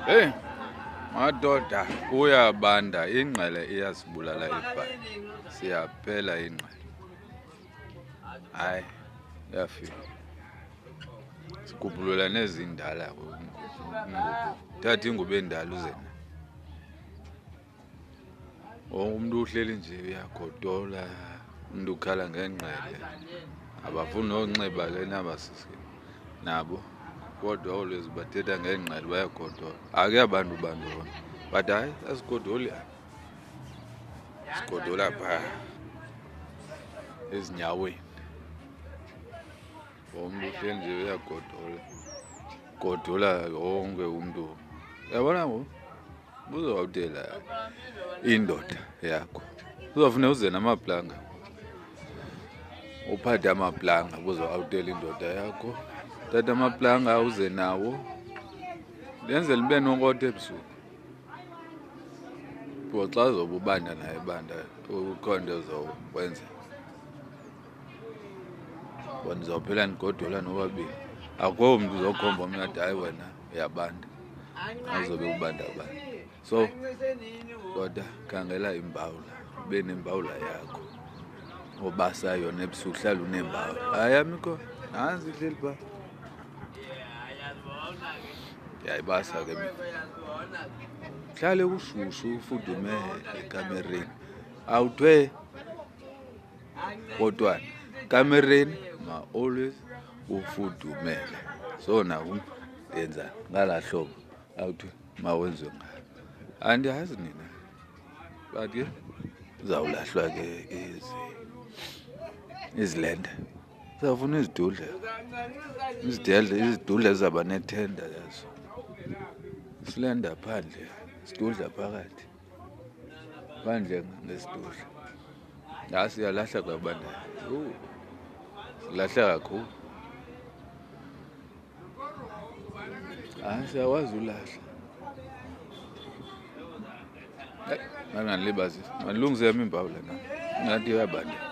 Hey, madoda uyabanda ingqele iyasibulala ibhayi. Siyaphela ingqele. Hayi, yafika. Sikhuphulula nezindala thatha ingubo endala uzena. Umuntu uhleli nje uyagodola, umuntu ukhala ngengqele. Abafuni nonxiba ke nabasisi nabo. Kodwa always bathetha ngengqele bayagodola. Ake abantu bandona. But hayi asigodoli. Sigodola phaa ezinyaweni. Umuntu uhleli nje uyagodola. Godola wonke umuntu. Yabona ngo? Uzawutela indoda yakho. Uzofuna uze namaplanga. Uphathe amaplanga uzawutela indoda yakho. Thatha amaplanga uze nawo. Lenze libe nonkotho ebusuku. Xa zobe ubanda naye banda ukhonto uzokwenza. Bona uzawuphela nigodola nobabili. Akho umuntu uzokhomba omnye athi hayi wena uyabanda. Azobe ubanda abantu. So, kodwa khangela imbawula. Ube nembawula yakho. Obasa yona ebusuku hlala unembawula. Hayi amikho. Nansi ihleli pha. Yayibasa ke mina. Hlale kushushu ufudume ekamereni. Awuthwe kodwa kamereni ma always ufudumele. So naku yenza ngalahlobo awuthwe mawenze ngayo. Andiyazi nina. But ke uzawulahlwa ke izilenda. Uzawufuna izidudla. Izidudla zaba nethenda yazo. Isilenda phandle, isidudla phakathi. Phandle ngesidudla. Yasi yalahla kwabanda. Silahla kakhulu. Siyawazi ulahla. Manganilibazisa. Manilungise yami imbawula na. Ngathi uyabanda.